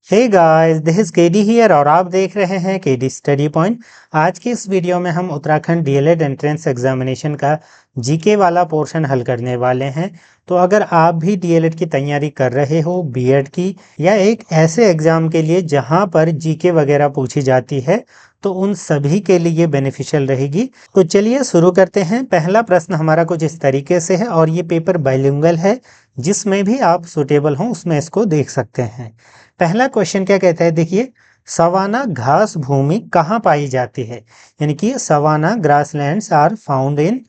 Hey guys, this is KD here और आप देख रहे हैं केडी स्टडी पॉइंट। आज की इस वीडियो में हम उत्तराखंड डीएलएड एंट्रेंस एग्जामिनेशन का जीके वाला पोर्शन हल करने वाले हैं। तो अगर आप भी डीएलएड की तैयारी कर रहे हो, बीएड की या एक ऐसे एग्जाम के लिए जहां पर जीके वगैरह पूछी जाती है, तो उन सभी के लिए बेनिफिशियल रहेगी। तो चलिए शुरू करते हैं। पहला प्रश्न हमारा कुछ इस तरीके से है और ये पेपर बाइलिंगुअल है, जिसमें भी आप सुटेबल हों उसमें इसको देख सकते हैं। पहला क्वेश्चन क्या कहता है, देखिए, सवाना घास भूमि कहाँ पाई जाती है। यानी कि savanna grasslands are found in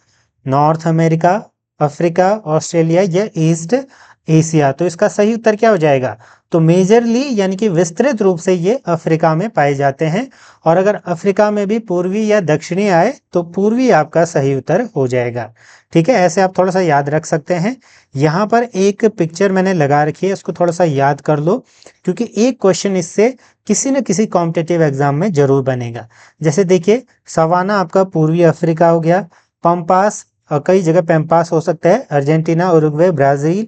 North America, Africa, Australia या ईस्ट एशिया। तो इसका सही उत्तर क्या हो जाएगा? तो मेजरली यानी कि विस्तृत रूप से ये अफ्रीका में पाए जाते हैं। और अगर अफ्रीका में भी पूर्वी या दक्षिणी आए तो पूर्वी आपका सही उत्तर हो जाएगा। ठीक है, ऐसे आप थोड़ा सा याद रख सकते हैं। यहाँ पर एक पिक्चर मैंने लगा रखी है, इसको थोड़ा सा याद कर लो, क्योंकि एक क्वेश्चन इससे किसी न किसी कॉम्पिटिटिव एग्जाम में जरूर बनेगा। जैसे देखिए, सवाना आपका पूर्वी अफ्रीका हो गया, पंपास कई जगह पैम्पास हो सकता है, अर्जेंटीना, उरुग्वे, ब्राजील।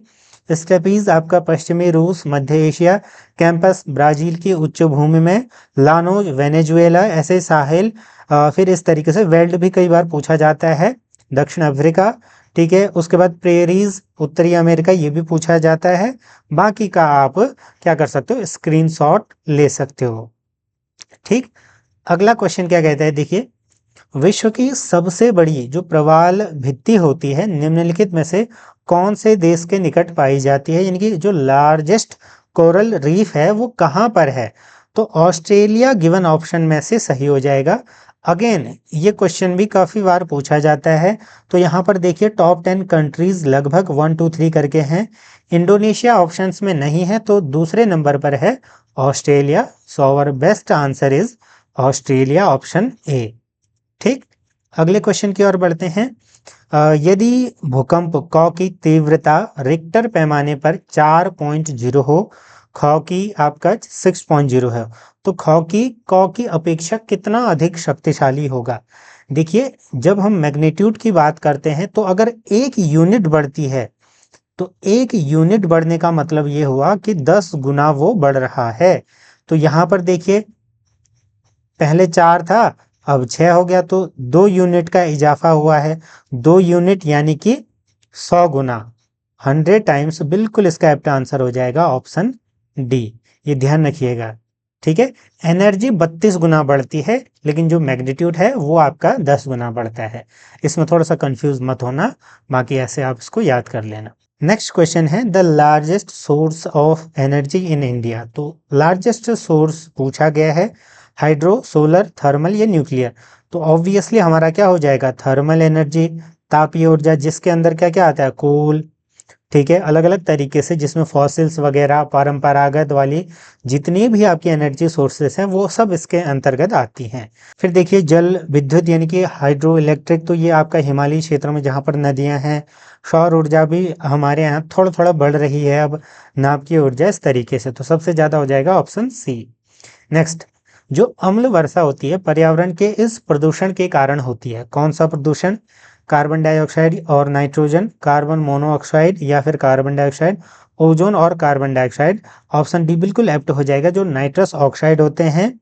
स्टेपीज आपका पश्चिमी रूस, मध्य एशिया। कैंपस ब्राजील की उच्च भूमि में। लानोज वेनेजुएला, ऐसे साहिल। फिर इस तरीके से वेल्ड भी कई बार पूछा जाता है, दक्षिण अफ्रीका। ठीक है, उसके बाद प्रेरीज उत्तरी अमेरिका, ये भी पूछा जाता है। बाकी का आप क्या कर सकते हो, स्क्रीनशॉट ले सकते हो। ठीक, अगला क्वेश्चन क्या कहता है, देखिए, विश्व की सबसे बड़ी जो प्रवाल भित्ति होती है निम्नलिखित में से कौन से देश के निकट पाई जाती है। यानी कि जो लार्जेस्ट कोरल रीफ है वो कहाँ पर है। तो ऑस्ट्रेलिया गिवन ऑप्शन में से सही हो जाएगा। अगेन ये क्वेश्चन भी काफी बार पूछा जाता है। तो यहाँ पर देखिए, टॉप 10 कंट्रीज लगभग 1 2 3 करके हैं। इंडोनेशिया ऑप्शंस में नहीं है, तो दूसरे नंबर पर है Australia. So our best answer is Australia, option A. ठीक, अगले क्वेश्चन की ओर बढ़ते हैं। यदि भूकंप क की तीव्रता रिक्टर पैमाने पर 4.0 हो, ख की आपका 6.0 है, तो ख की क की अपेक्षा कितना अधिक शक्तिशाली होगा। देखिए, जब हम मैग्नीट्यूड की बात करते हैं तो अगर एक यूनिट बढ़ती है तो एक यूनिट बढ़ने का मतलब ये हुआ कि 10 गुना वो बढ़ रहा है। तो यहां पर देखिए, पहले 4 था, अब 6 हो गया, तो 2 यूनिट का इजाफा हुआ है। 2 यूनिट यानी कि 100 गुना, 100 टाइम्स, बिल्कुल इसका एप्ट आंसर हो जाएगा ऑप्शन डी। ये ध्यान रखिएगा। ठीक है, एनर्जी 32 गुना बढ़ती है, लेकिन जो मैग्नीट्यूड है वो आपका 10 गुना बढ़ता है। इसमें थोड़ा सा कंफ्यूज मत होना, बाकी ऐसे आप इसको याद कर लेना। नेक्स्ट क्वेश्चन है, the largest source of energy in India. तो लार्जेस्ट सोर्स पूछा गया है, हाइड्रो, सोलर, थर्मल या न्यूक्लियर। तो ऑब्वियसली हमारा क्या हो जाएगा, थर्मल एनर्जी, तापीय ऊर्जा, जिसके अंदर क्या क्या आता है, कोल। ठीक है, अलग अलग तरीके से जिसमें फॉसिल्स वगैरह, परंपरागत वाली जितनी भी आपकी एनर्जी सोर्सेस हैं वो सब इसके अंतर्गत आती हैं। फिर देखिए, जल विद्युत यानी कि हाइड्रो इलेक्ट्रिक, तो ये आपका हिमालयी क्षेत्र में जहाँ पर नदियाँ हैं। सौर ऊर्जा भी हमारे यहाँ थोड़ा थोड़ा बढ़ रही है अब, नाभिकीय ऊर्जा इस तरीके से, तो सबसे ज्यादा हो जाएगा ऑप्शन सी। नेक्स्ट, जो अम्ल वर्षा होती है पर्यावरण के इस प्रदूषण के कारण होती है। कौन सा प्रदूषण? कार्बन डाइऑक्साइड और नाइट्रोजन, कार्बन मोनोऑक्साइड या फिर कार्बन डाइऑक्साइड, ओजोन और कार्बन डाइऑक्साइड। ऑप्शन डी बिल्कुल एप्ट हो जाएगा। जो नाइट्रस ऑक्साइड होते हैं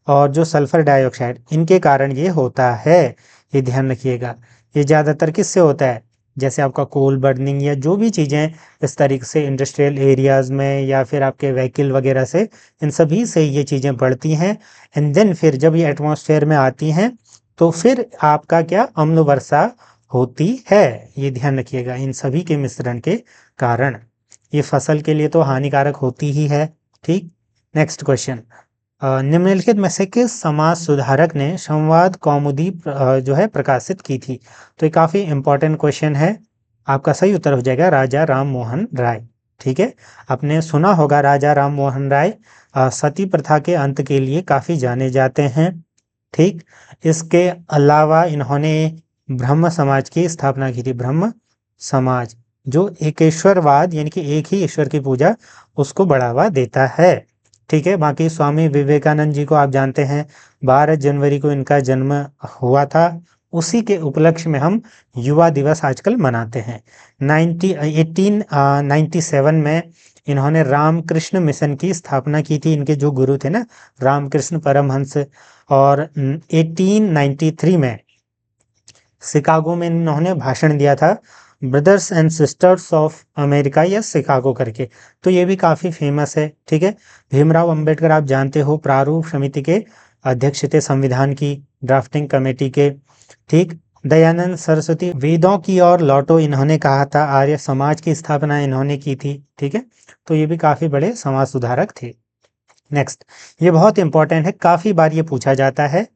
और जो सल्फर डाइऑक्साइड, इनके कारण ये होता है। ये ध्यान रखिएगा। ये ज्यादातर किससे होता है? जैसे आपका कोल बर्निंग या जो भी चीजें इस तरीके से इंडस्ट्रियल एरियाज में या फिर आपके व्हीकल वगैरह से, इन सभी से ये चीजें बढ़ती हैं। एंड देन फिर जब ये एटमॉस्फेयर में आती हैं तो फिर आपका क्या, अम्ल वर्षा होती है। ये ध्यान रखिएगा, इन सभी के मिश्रण के कारण ये फसल के लिए तो हानिकारक होती ही है। ठीक, नेक्स्ट क्वेश्चन, निम्नलिखित में से किस समाज सुधारक ने संवाद कौमुदी जो है प्रकाशित की थी। तो ये काफी इंपॉर्टेंट क्वेश्चन है। आपका सही उत्तर हो जाएगा राजा राम मोहन राय। ठीक है, आपने सुना होगा राजा राम मोहन राय सती प्रथा के अंत के लिए काफी जाने जाते हैं। ठीक, इसके अलावा इन्होंने ब्रह्म समाज की स्थापना की थी। ब्रह्म समाज जो एकेश्वरवाद यानी कि एक ही ईश्वर की पूजा, उसको बढ़ावा देता है। ठीक है, बाकी स्वामी विवेकानंद जी को आप जानते हैं, 12 जनवरी को इनका जन्म हुआ था। उसी के उपलक्ष्य में हम युवा दिवस आजकल मनाते हैं। 1897 में इन्होंने रामकृष्ण मिशन की स्थापना की थी। इनके जो गुरु थे ना, रामकृष्ण परमहंस। और 1893 में शिकागो में इन्होंने भाषण दिया था, brothers and sisters of America या शिकागो करके। तो ये भी काफ़ी फेमस है, ठीक है। भीमराव अंबेडकर आप जानते हो, प्रारूप समिति के अध्यक्ष थे, संविधान की ड्राफ्टिंग कमेटी के, ठीक। दयानंद सरस्वती, वेदों की ओर लौटो इन्होंने कहा था, आर्य समाज की स्थापना इन्होंने की थी, ठीक है। तो ये भी काफ़ी बड़े समाज सुधारक थे। नेक्स्ट, ये बहुत इंपॉर्टेंट है, काफ़ी बार ये पूछा जाता है।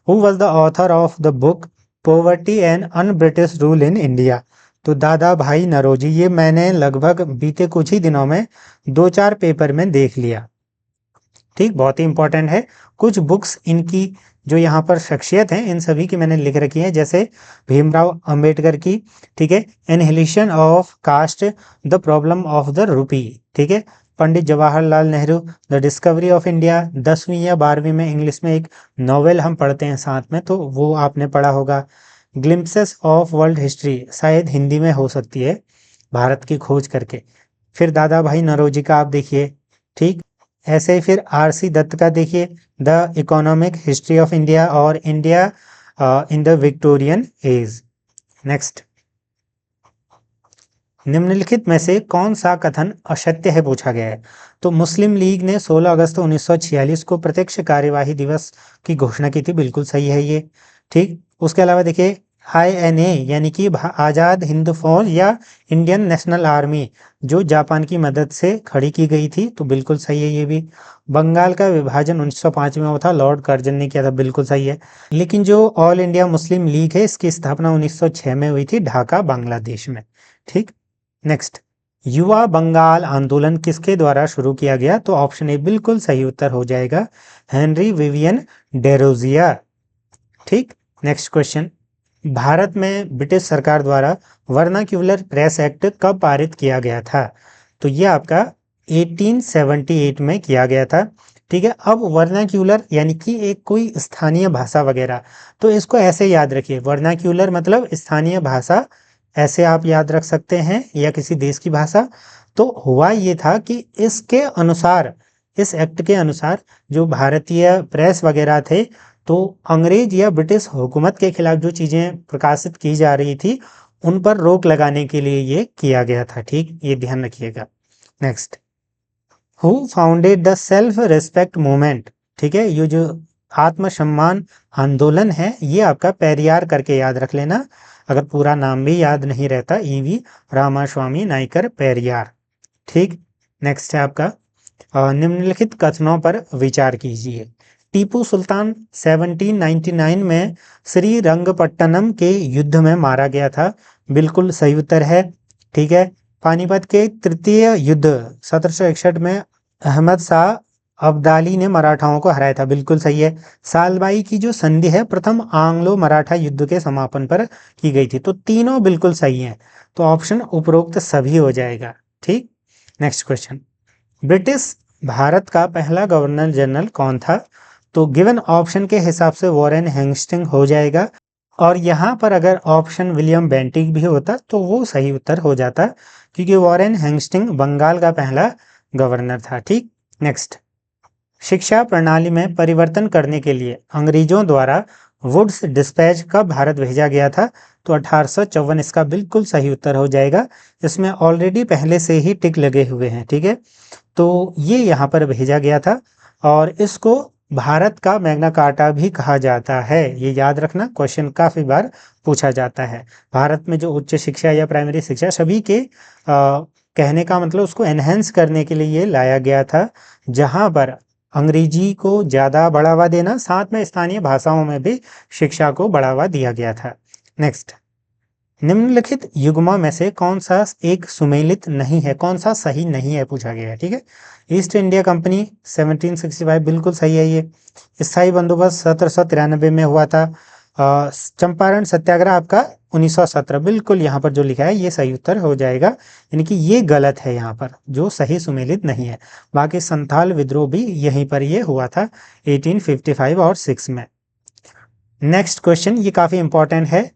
Who was the author of the book poverty and un British rule in India? तो दादा भाई नरोजी। ये मैंने लगभग बीते कुछ ही दिनों में 2-4 पेपर में देख लिया, ठीक। बहुत ही इंपॉर्टेंट है। कुछ बुक्स इनकी जो यहाँ पर शख्सियत हैं, इन सभी की मैंने लिख रखी है, जैसे भीमराव अंबेडकर की, ठीक है, annihilation of caste, the problem of the rupee, ठीक है। Pandit Jawaharlal Nehru, the discovery of India. 10वीं या 12वीं में इंग्लिश में एक नॉवेल हम पढ़ते हैं साथ में, तो वो आपने पढ़ा होगा। ग्लिम्पसेस ऑफ वर्ल्ड हिस्ट्री, शायद हिंदी में हो सकती है, भारत की खोज करके। फिर दादा भाई नौरोजी का आप देखिए, ठीक। ऐसे ही फिर आरसी दत्त का देखिए, the economic history of India और India in the Victorian age. Next, निम्नलिखित में से कौन सा कथन असत्य है पूछा गया है। तो मुस्लिम लीग ने 16 अगस्त 1946 को प्रत्यक्ष कार्यवाही दिवस की घोषणा की थी, बिल्कुल सही है ये, ठीक। उसके अलावा देखिए, INA यानी कि आज़ाद हिंद फौज या इंडियन नेशनल आर्मी, जो जापान की मदद से खड़ी की गई थी, तो बिल्कुल सही है ये भी। बंगाल का विभाजन 1905 में हुआ था, लॉर्ड कर्जन ने किया था, बिल्कुल सही है। लेकिन जो ऑल इंडिया मुस्लिम लीग है, इसकी स्थापना 1906 में हुई थी, ढाका बांग्लादेश में, ठीक। नेक्स्ट, युवा बंगाल आंदोलन किसके द्वारा शुरू किया गया? तो ऑप्शन ए बिल्कुल सही उत्तर हो जाएगा, हेनरी विवियन डेरोजिया, ठीक। नेक्स्ट क्वेश्चन, भारत में ब्रिटिश सरकार द्वारा वर्नाक्यूलर प्रेस एक्ट कब पारित किया गया था? तो ये आपका 1878 में किया गया था, ठीक है। अब वर्नाक्यूलर यानी कि एक कोई स्थानीय भाषा वगैरह, तो इसको ऐसे याद रखिए, वर्नाक्यूलर मतलब स्थानीय भाषा, ऐसे आप याद रख सकते हैं, या किसी देश की भाषा। तो हुआ ये था कि इसके अनुसार, इस एक्ट के अनुसार जो भारतीय प्रेस वगैरह थे, तो अंग्रेज या ब्रिटिश हुकूमत के खिलाफ जो चीज़ें प्रकाशित की जा रही थी, उन पर रोक लगाने के लिए ये किया गया था, ठीक। ये ध्यान रखिएगा। Next, who founded the self respect movement, ठीक है। ये जो आत्मसम्मान आंदोलन है, ये आपका पेरियार करके याद रख लेना, अगर पूरा नाम भी याद नहीं रहता, EV रामास्वामी नाइकर पेरियार, ठीक। नेक्स्ट है आपका, निम्नलिखित कथनों पर विचार कीजिए। टीपू सुल्तान 1799 में श्रीरंगपट्टनम के युद्ध में मारा गया था, बिल्कुल सही उत्तर है, ठीक है। पानीपत के तृतीय युद्ध 1761 में अहमद शाह अब्दाली ने मराठाओं को हराया था, बिल्कुल सही है। सालबाई की जो संधि है, प्रथम आंग्लो मराठा युद्ध के समापन पर की गई थी, तो तीनों बिल्कुल सही हैं, तो ऑप्शन उपरोक्त सभी हो जाएगा, ठीक। नेक्स्ट क्वेश्चन, ब्रिटिश भारत का पहला गवर्नर जनरल कौन था? तो गिवन ऑप्शन के हिसाब से वॉरेन हेस्टिंग हो जाएगा, और यहाँ पर अगर ऑप्शन विलियम बेंटिक भी होता तो वो सही उत्तर हो जाता, क्योंकि वॉरेन हेस्टिंग बंगाल का पहला गवर्नर था, ठीक। नेक्स्ट, शिक्षा प्रणाली में परिवर्तन करने के लिए अंग्रेजों द्वारा वुड्स डिस्पैच कब भारत भेजा गया था? तो 1854, इसका बिल्कुल सही उत्तर हो जाएगा। इसमें ऑलरेडी पहले से ही टिक लगे हुए हैं, ठीक है। तो ये यहाँ पर भेजा गया था, और इसको भारत का मैग्ना कार्टा भी कहा जाता है, ये याद रखना, क्वेश्चन काफ़ी बार पूछा जाता है। भारत में जो उच्च शिक्षा या प्राइमरी शिक्षा सभी के कहने का मतलब उसको एनहेंस करने के लिए ये लाया गया था, जहाँ पर अंग्रेजी को ज़्यादा बढ़ावा देना, साथ में स्थानीय भाषाओं में भी शिक्षा को बढ़ावा दिया गया था। नेक्स्ट, निम्नलिखित युग्मों में से कौन सा एक सुमेलित नहीं है, कौन सा सही नहीं है पूछा गया है, ठीक है। ईस्ट इंडिया कंपनी 1765 बिल्कुल सही है ये। स्थायी बंदोबस्त 1793 में हुआ था। चंपारण सत्याग्रह आपका 1917, बिल्कुल यहाँ पर जो लिखा है ये सही उत्तर हो जाएगा, यानी कि ये गलत है यहाँ पर, जो सही सुमेलित नहीं है। बाकी संथाल विद्रोह भी यहीं पर ये हुआ था 1855 और 6 में। नेक्स्ट क्वेश्चन, ये काफ़ी इंपॉर्टेंट है,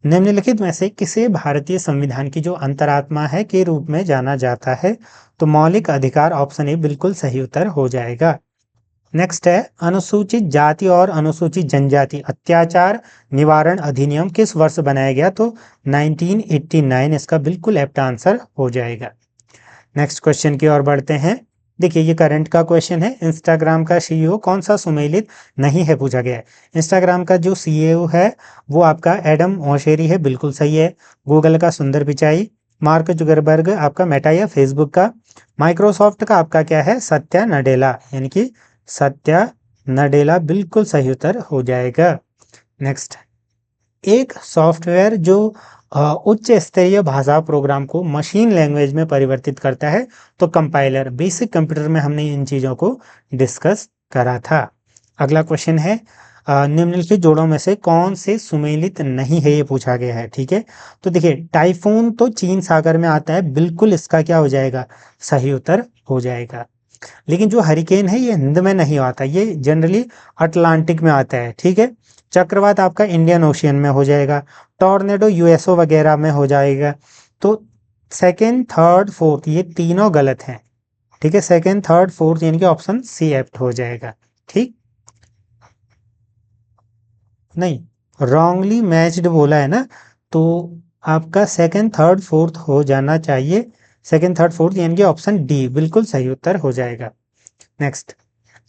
निम्नलिखित में से किसे भारतीय संविधान की जो अंतरात्मा है के रूप में जाना जाता है? तो मौलिक अधिकार ऑप्शन ए बिल्कुल सही उत्तर हो जाएगा। नेक्स्ट है, अनुसूचित जाति और अनुसूचित जनजाति अत्याचार निवारण अधिनियम किस वर्ष बनाया गया? तो 1989 इसका बिल्कुल एप्ट आंसर हो जाएगा। नेक्स्ट क्वेश्चन की ओर बढ़ते हैं। देखिए ये करंट का क्वेश्चन है। इंस्टाग्राम का सीईओ कौन सा सुमेलित नहीं है पूछा गया है। इंस्टाग्राम का जो सीईओ है वो आपका एडम मोशेरी है, बिल्कुल सही है। गूगल का सुंदर पिचाई, मार्क जुगरबर्ग आपका मेटा या फेसबुक का, माइक्रोसॉफ्ट का आपका क्या है? सत्या नडेला, यानी कि सत्या नडेला बिल्कुल सही उत्तर हो जाएगा। नेक्स्ट, एक सॉफ्टवेयर जो उच्च स्तरीय भाषा प्रोग्राम को मशीन लैंग्वेज में परिवर्तित करता है, तो कंपाइलर। बेसिक कंप्यूटर में हमने इन चीज़ों को डिस्कस करा था। अगला क्वेश्चन है, निम्नलिखित जोड़ों में से कौन से सुमेलित नहीं है, ये पूछा गया है। ठीक है, तो देखिए टाइफून तो चीन सागर में आता है, बिल्कुल इसका क्या हो जाएगा? सही उत्तर हो जाएगा। लेकिन जो हरिकेन है ये हिंद में नहीं आता, ये जनरली अटलांटिक में आता है। ठीक है, चक्रवात आपका इंडियन ओशियन में हो जाएगा, टॉर्नेडो यूएसओ वगैरह में हो जाएगा। तो सेकंड, थर्ड, फोर्थ ये तीनों गलत हैं। ठीक है, सेकंड, थर्ड, फोर्थ यानी कि ऑप्शन सी एप्ट हो जाएगा। ठीक, नहीं, रॉन्गली मैच्ड बोला है ना, तो आपका सेकंड, थर्ड, फोर्थ हो जाना चाहिए। सेकंड, थर्ड, फोर्थ यानी कि ऑप्शन डी बिल्कुल सही उत्तर हो जाएगा। नेक्स्ट,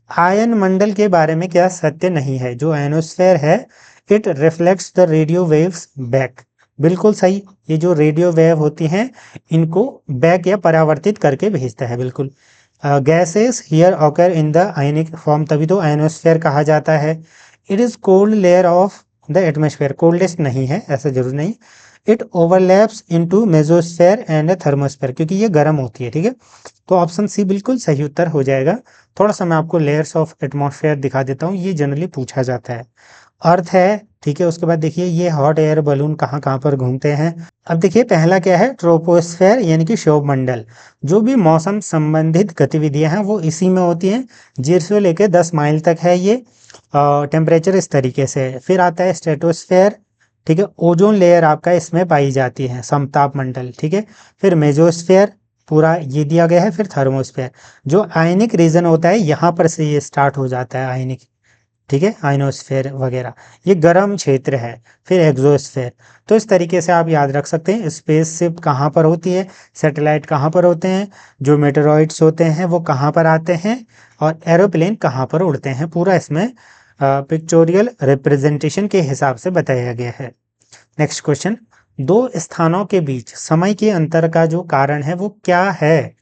आयन मंडल के बारे में क्या सत्य नहीं है? जो आयनोस्फेयर है it reflects the radio waves back, बिल्कुल सही। ये जो रेडियो वेव होती हैं इनको बैक या परावर्तित करके भेजता है, बिल्कुल। Gases here occur in the ionic form, तभी तो आयनोस्फेयर कहा जाता है। It is cold layer of the atmosphere, coldest नहीं है, ऐसा जरूर नहीं। It overlaps into mesosphere and thermosphere, क्योंकि ये गर्म होती है। ठीक है, तो ऑप्शन सी बिल्कुल सही उत्तर हो जाएगा। थोड़ा सा मैं आपको लेयर्स ऑफ एटमॉस्फेयर दिखा देता हूँ, ये जनरली पूछा जाता है। अर्थ है, ठीक है, उसके बाद देखिए ये हॉट एयर बलून कहाँ कहाँ पर घूमते हैं। अब देखिए पहला क्या है? ट्रोपोस्फेयर यानी कि क्षोभ मंडल। जो भी मौसम संबंधित गतिविधियां हैं वो इसी में होती हैं। 0 से लेकर 10 माइल तक है ये। टेम्परेचर इस तरीके से है। फिर आता है स्ट्रेटोस्फेयर, ठीक है, ओजोन लेयर आपका इसमें पाई जाती है, समताप मंडल। ठीक है, फिर मेजोस्फेयर पूरा ये दिया गया है। फिर थर्मोस्फेयर, जो आयनिक रीजन होता है यहाँ पर से ये स्टार्ट हो जाता है आयनिक। ठीक है, आयनोस्फेयर वगैरह ये गर्म क्षेत्र है। फिर एक्सोस्फेयर। तो इस तरीके से आप याद रख सकते हैं स्पेसशिप कहाँ पर होती है, सैटेलाइट कहाँ पर होते हैं, जो मेटेरॉइड्स होते हैं वो कहाँ पर आते हैं, और एरोप्लेन कहाँ पर उड़ते हैं, पूरा इसमें पिक्चोरियल रिप्रेजेंटेशन के हिसाब से बताया गया है। नेक्स्ट क्वेश्चन, दो स्थानों के बीच समय के अंतर का जो कारण है वो क्या है?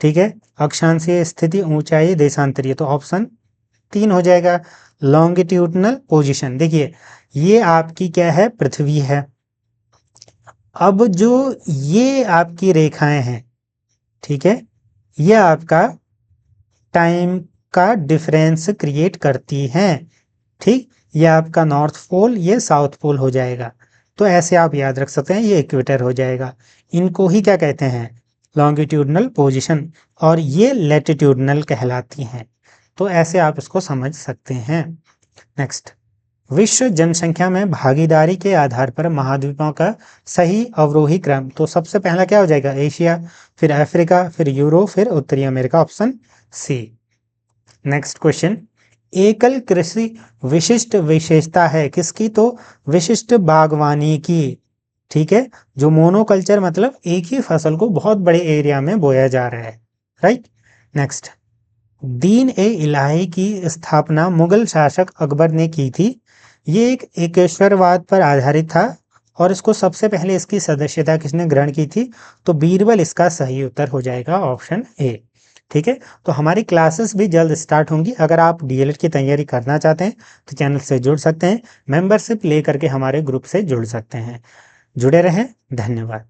ठीक है, अक्षांशीय स्थिति, ऊंचाई, देशांतरीय, तो ऑप्शन 3 हो जाएगा, लॉन्गिट्यूडनल पोजीशन। देखिए ये आपकी क्या है? पृथ्वी है। अब जो ये आपकी रेखाएं हैं, ठीक है, ये आपका टाइम का डिफरेंस क्रिएट करती हैं। ठीक, ये आपका नॉर्थ पोल, ये साउथ पोल हो जाएगा। तो ऐसे आप याद रख सकते हैं, ये इक्वेटर हो जाएगा। इनको ही क्या कहते हैं? लॉन्गिट्यूडनल पोजीशन, और ये लैटिट्यूडनल कहलाती हैं। तो ऐसे आप इसको समझ सकते हैं। नेक्स्ट, विश्व जनसंख्या में भागीदारी के आधार पर महाद्वीपों का सही अवरोही क्रम, तो सबसे पहला क्या हो जाएगा? एशिया, फिर अफ्रीका, फिर यूरोप, फिर उत्तरी America, option C. Next question, एकल कृषि विशिष्ट विशेषता है किसकी? तो विशिष्ट बागवानी की। ठीक है, जो मोनोकल्चर मतलब एक ही फसल को बहुत बड़े एरिया में बोया जा रहा है, राइट। नेक्स्ट, दीन ए इलाही की स्थापना मुगल शासक अकबर ने की थी। ये एक एकेश्वरवाद पर आधारित था, और इसको सबसे पहले इसकी सदस्यता किसने ग्रहण की थी? तो बीरबल इसका सही उत्तर हो जाएगा, ऑप्शन ए। ठीक है, तो हमारी क्लासेस भी जल्द स्टार्ट होंगी। अगर आप डीएलएड की तैयारी करना चाहते हैं तो चैनल से जुड़ सकते हैं, मेंबरशिप ले करके हमारे ग्रुप से जुड़ सकते हैं। जुड़े रहें, धन्यवाद।